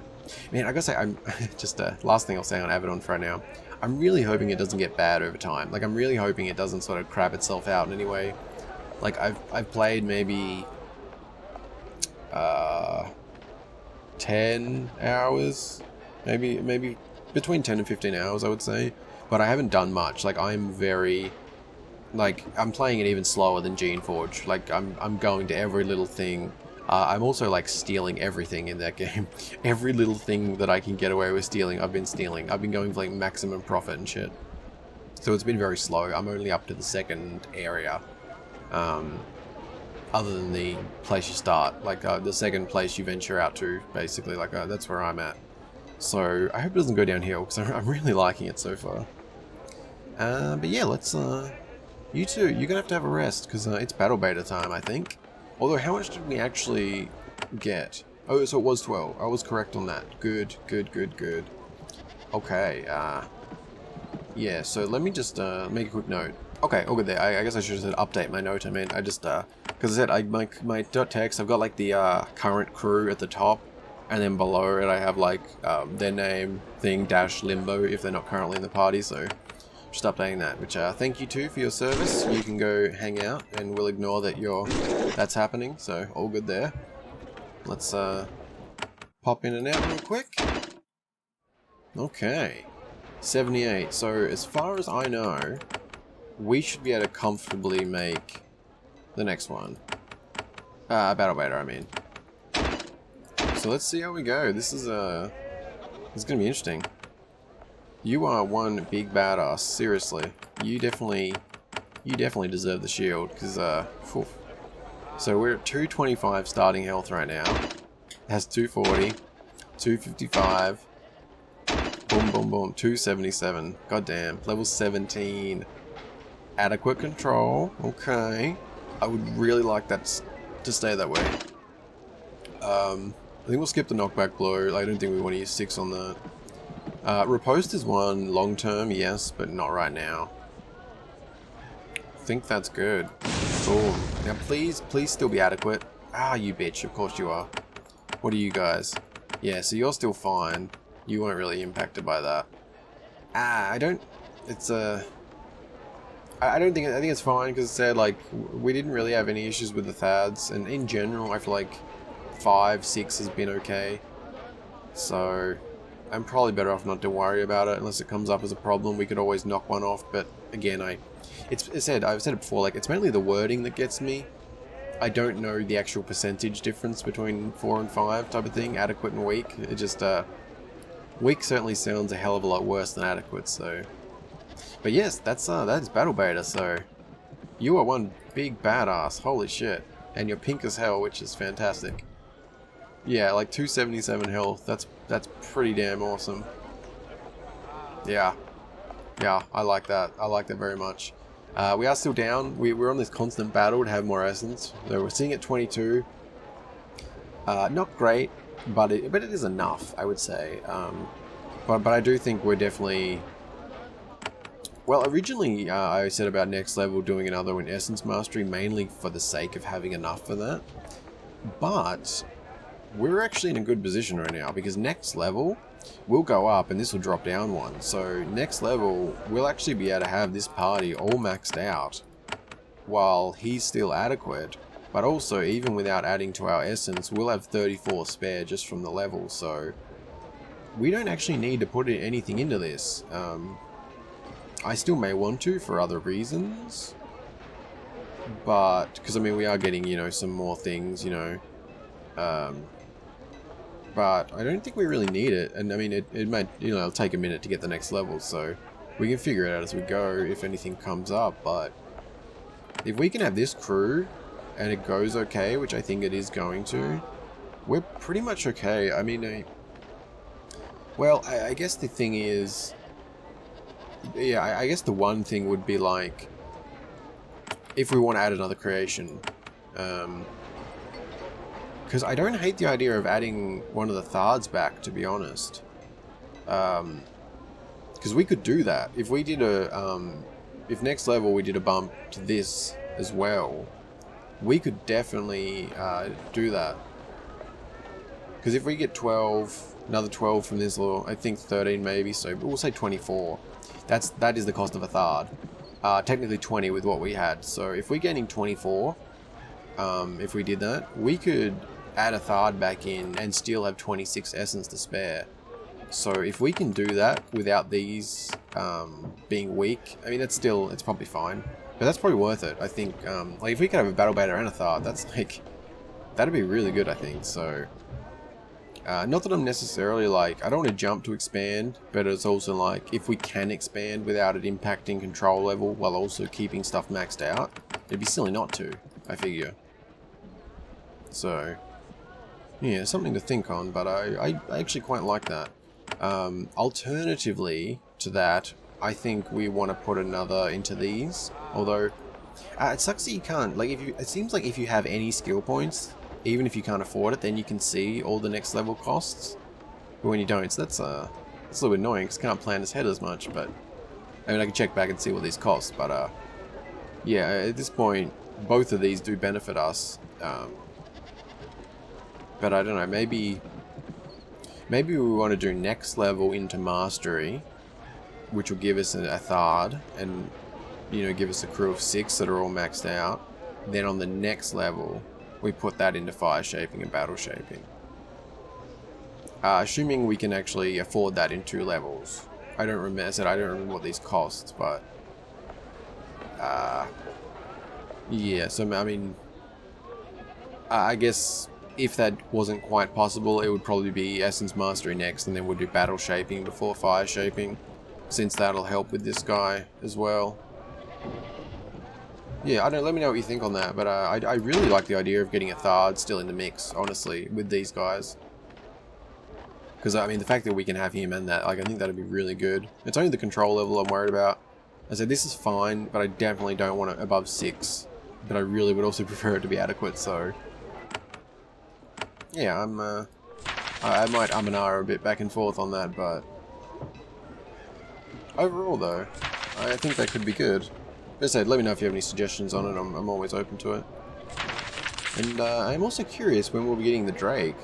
S1: Man, I gotta say, I'm just last thing I'll say on Avedon for right now, I'm really hoping it doesn't get bad over time. Like, I'm really hoping it doesn't sort of crap itself out in any way. Like, I've played maybe 10 hours, maybe between 10 and 15 hours, I would say, but I haven't done much. Like, I'm very... Like, I'm playing it even slower than Geneforge. Like, I'm going to every little thing. I'm also, like, stealing everything in that game. Every little thing that I can get away with stealing, I've been stealing. I've been going for, like, maximum profit and shit. So it's been very slow. I'm only up to the second area. Other than the place you start. Like, the second place you venture out to, basically. Like, that's where I'm at. So, I hope it doesn't go downhill, because I'm really liking it so far. But yeah, let's... You two, you're gonna have a rest, because it's battle beta time, I think. Although, how much did we actually get? Oh, so it was 12. I was correct on that. Good. Okay, yeah, so let me just make a quick note. Okay, all good there. I guess I should have said update my note. I mean, I just, because I said, my .text, I've got, like, the current crew at the top, and then below it I have, like, their name, thing, dash, limbo, if they're not currently in the party, so... Just updating that, which thank you too for your service. You can go hang out and we'll ignore that that's happening, so all good there. Let's pop in and out real quick. Okay. 78. So as far as I know, we should be able to comfortably make the next one. Battle beta, I mean. So let's see how we go. This is gonna be interesting. You are one big badass, seriously. You definitely deserve the shield, because, So we're at 225 starting health right now. It has 240, 255, boom, boom, boom, 277. Goddamn, level 17. Adequate control, okay. I would really like that to stay that way. I think we'll skip the knockback blow. I don't think we want to use 6 on that. Riposte is one long term, yes, but not right now. I think that's good. Boom. Now please still be adequate. Ah, you bitch, of course you are. What are you guys? Yeah, so you're still fine. You weren't really impacted by that. I think it's fine, because it said, like, we didn't really have any issues with the THAADs, and in general, I feel like 5, 6 has been okay. So... I'm probably better off not to worry about it unless it comes up as a problem. We could always knock one off, but again, I've said it before, like, it's mainly the wording that gets me. I don't know the actual percentage difference between 4 and 5 type of thing, adequate and weak. It just, weak certainly sounds a hell of a lot worse than adequate, so... But yes, that's Battle Beta, so you are one big badass, holy shit. And you're pink as hell, which is fantastic. Yeah, like 277 health, that's pretty damn awesome. Yeah. Yeah, I like that. I like that very much. We are still down. We're on this constant battle to have more essence. So we're sitting at 22. Not great, but it is enough, I would say. But I do think we're definitely... Well, originally I said about next level doing another in Essence Mastery, mainly for the sake of having enough for that. But we're actually in a good position right now, because next level we'll go up and this will drop down one. So next level we'll actually be able to have this party all maxed out while he's still adequate. But also, even without adding to our essence, we'll have 34 spare just from the level. So we don't actually need to put anything into this. I still may want to for other reasons, but because I mean we are getting, you know, some more things, you know, but I don't think we really need it. And I mean it might, you know, it'll take a minute to get the next level, so we can figure it out as we go if anything comes up. But if we can have this crew and it goes okay, which I think it is going to, we're pretty much okay. I mean, well, I guess the thing is, yeah, I guess the one thing would be like, if we want to add another creation, because I don't hate the idea of adding one of the Thards back, to be honest, because we could do that. If we did if next level we did a bump to this as well, we could definitely do that. Because if we get 12, another 12 from this, or I think 13 maybe, so we'll say 24. That is the cost of a Thard. Technically 20 with what we had. So if we're getting 24, if we did that, we could add a Thard back in and still have 26 essence to spare. So if we can do that without these being weak, I mean, it's probably fine. But that's probably worth it, I think. Like if we could have a Battle Beta and a Thard, that'd be really good, I think. So not that I'm necessarily like, I don't want to jump to expand, but it's also like, if we can expand without it impacting control level while also keeping stuff maxed out, it'd be silly not to, I figure. So, yeah, something to think on, but I actually quite like that. Alternatively to that, I think we want to put another into these, although it sucks that you can't, like, it seems like if you have any skill points, even if you can't afford it, then you can see all the next level costs. But when you don't, so that's a little bit annoying because I can't plan ahead as much. But I mean, I can check back and see what these cost. But yeah, at this point, both of these do benefit us. But I don't know. Maybe we want to do next level into mastery, which will give us a Thard and, you know, give us a crew of 6 that are all maxed out. Then on the next level, we put that into fire shaping and battle shaping. Assuming we can actually afford that in 2 levels. I don't remember what these cost, but yeah, so I mean, I guess if that wasn't quite possible, it would probably be Essence Mastery next, and then we'll do battle shaping before fire shaping, since that'll help with this guy as well. Yeah, I don't know, let me know what you think on that, but I really like the idea of getting a Thard still in the mix, honestly, with these guys. Because, I mean, the fact that we can have him and that, like, I think that'd be really good. It's only the control level I'm worried about. I said, this is fine, but I definitely don't want it above 6. But I really would also prefer it to be adequate, so... yeah, I might and ah a bit back and forth on that, but... overall, though, I think that could be good. As I said, let me know if you have any suggestions on it. I'm always open to it. And I'm also curious when we'll be getting the Drake.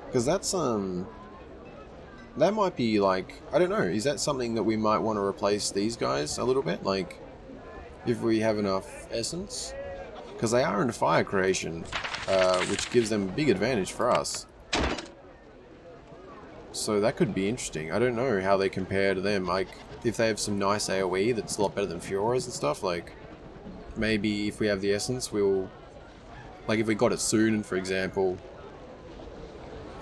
S1: Because that's, that might be like, I don't know, is that something that we might want to replace these guys a little bit? Like, if we have enough essence? Because they are into fire creation, which gives them a big advantage for us. So that could be interesting. I don't know how they compare to them. Like, if they have some nice AoE that's a lot better than Fiora's and stuff, like, maybe if we have the essence, we'll... like, if we got it soon, for example...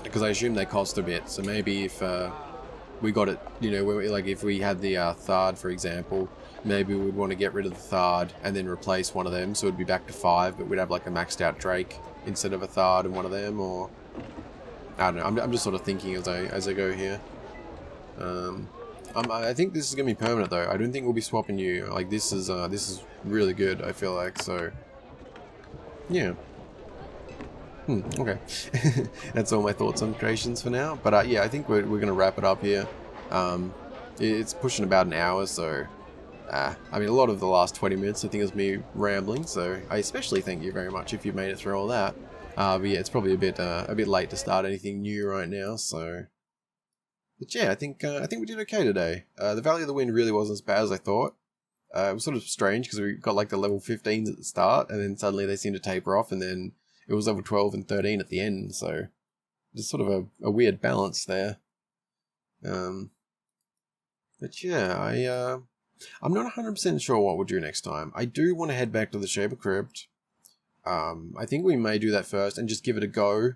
S1: because I assume they cost a bit, so maybe if we got it, you know, when we, like if we had the Thard, for example, maybe we'd want to get rid of the Thard and then replace one of them, so it'd be back to 5, but we'd have like a maxed out Drake instead of a Thard and one of them, or I don't know. I'm just sort of thinking as I go here. I think this is gonna be permanent though. I don't think we'll be swapping you. Like this is really good, I feel like. So yeah. Okay. That's all my thoughts on creations for now. But yeah, I think we're gonna wrap it up here. It's pushing about an hour, so I mean, a lot of the last 20 minutes I think is me rambling. So I especially thank you very much if you made it through all that. But yeah, it's probably a bit late to start anything new right now. So, but yeah, I think we did okay today. The Valley of the Wind really wasn't as bad as I thought. It was sort of strange because we got like the level 15s at the start, and then suddenly they seemed to taper off, and then it was level 12 and 13 at the end. So, just sort of a weird balance there. But yeah, I'm not 100% sure what we'll do next time. I do want to head back to the Shaper Crypt. I think we may do that first and just give it a go.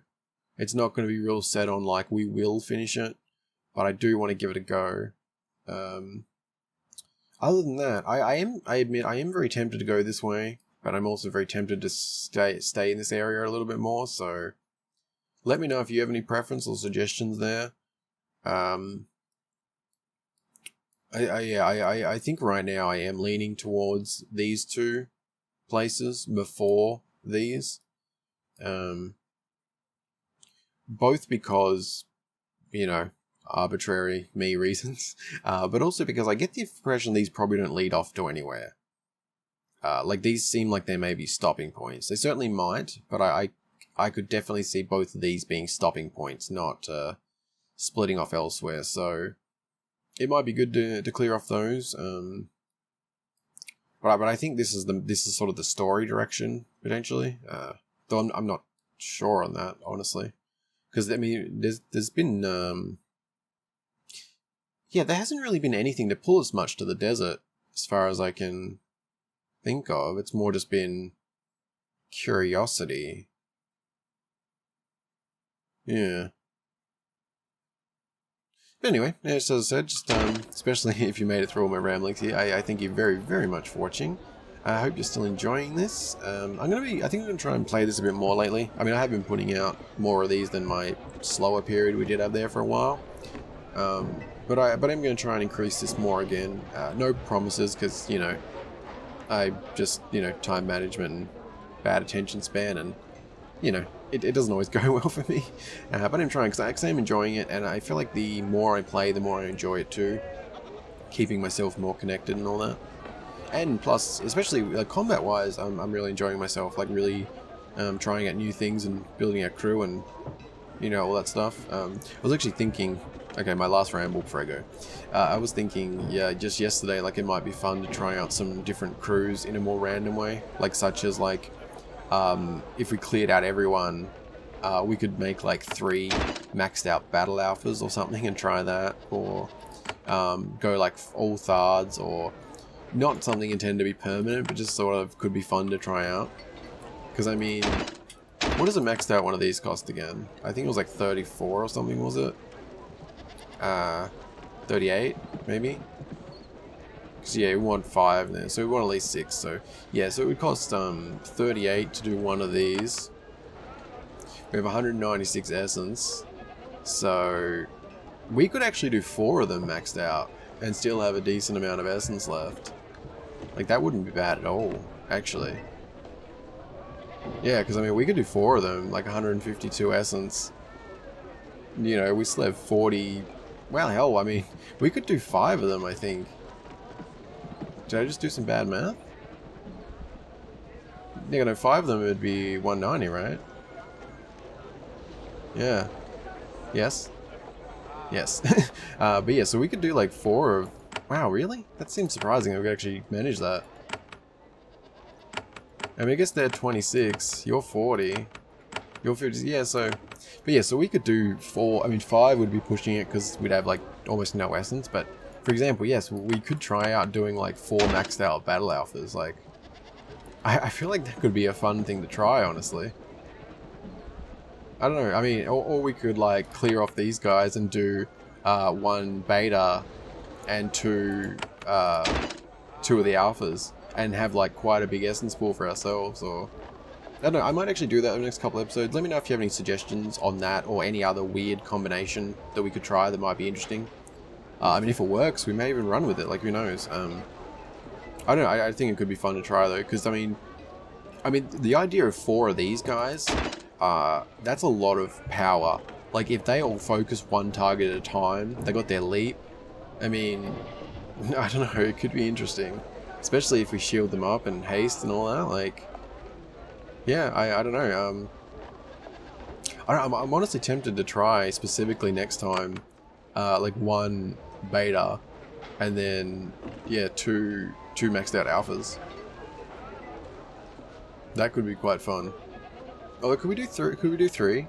S1: It's not going to be real set on like we will finish it, but I do want to give it a go. Other than that, I admit I am very tempted to go this way, but I'm also very tempted to stay in this area a little bit more. So let me know if you have any preference or suggestions there. I think right now I am leaning towards these two places before these. Both because, you know, arbitrary me reasons, but also because I get the impression these probably don't lead off to anywhere. Like these seem like they may be stopping points. They certainly might, but I could definitely see both of these being stopping points, not splitting off elsewhere. So it might be good to clear off those. But I think this is sort of the story direction potentially. Though I'm not sure on that, honestly, because I mean there's been yeah, there hasn't really been anything to pull us much to the desert as far as I can think of. It's more just been curiosity. Yeah. But anyway, as I said, just especially if you made it through all my ramblings here, I thank you very, very much for watching. I hope you're still enjoying this. I think I'm gonna try and play this a bit more lately. I mean, I have been putting out more of these than my slower period we did have there for a while. But I'm gonna try and increase this more again. No promises, because you know, I just time management and bad attention span, and you know, it doesn't always go well for me. But I'm trying because I'm enjoying it, and I feel like the more I play, the more I enjoy it too. Keeping myself more connected and all that. And plus, especially combat-wise, I'm really enjoying myself. Like really trying out new things and building a crew and all that stuff. I was actually thinking. Okay, my last ramble before I go. I was thinking, yeah, just yesterday, like it might be fun to try out some different crews in a more random way, like such as like. If we cleared out everyone, we could make like 3 maxed out battle alphas or something and try that, or go like all Thards, or not something intended to be permanent, but just sort of could be fun to try out. Because I mean, what does a maxed out one of these cost again? I think it was like 34 or something, was it? 38 maybe? Because yeah, we want 5 there, so we want at least 6. So yeah, so it would cost 38 to do one of these. We have 196 essence, so we could actually do 4 of them maxed out and still have a decent amount of essence left. Like that wouldn't be bad at all, actually. Yeah, because I mean we could do 4 of them, like 152 essence. We still have 40. Well, hell, I mean we could do 5 of them, I think. Did I just do some bad math? Yeah, no, 5 of them would be 190, right? Yeah. Yes. Yes. But yeah, so we could do like 4 of... Wow, really? That seems surprising that we could actually manage that. I mean, I guess they're 26. You're 40. You're 50. Yeah, so... But yeah, so we could do 4... I mean, 5 would be pushing it because we'd have like almost no essence, but... For example, yes, we could try out doing like 4 maxed out battle alphas. Like, I feel like that could be a fun thing to try, honestly. I don't know. I mean, or we could like clear off these guys and do one beta and two of the alphas and have like quite a big essence pool for ourselves. Or I don't know, I might actually do that in the next couple episodes. Let me know if you have any suggestions on that or any other weird combination that we could try that might be interesting. I mean, if it works, we may even run with it, like who knows. I don't know, I think it could be fun to try though, because I mean, the idea of 4 of these guys, that's a lot of power. Like, if they all focus one target at a time, they got their leap, I mean, I don't know, it could be interesting. Especially if we shield them up and haste and all that, like... Yeah, I don't know, I'm honestly tempted to try, specifically next time, like 1 beta, and then, yeah, two maxed out alphas. That could be quite fun. Oh, could we do 3? Could we do 3?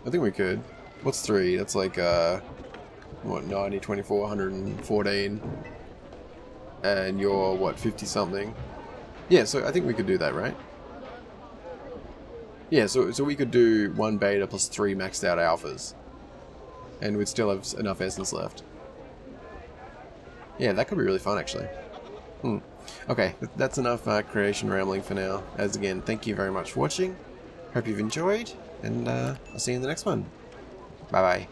S1: I think we could. What's 3? That's like, what, 90, 24, 114. And you're, what, 50 something? Yeah, so I think we could do that, right? Yeah, so we could do 1 beta plus 3 maxed out alphas. And we'd still have enough essence left. Yeah, that could be really fun, actually. Okay, that's enough creation rambling for now. As again, thank you very much for watching. Hope you've enjoyed, and I'll see you in the next one. Bye-bye.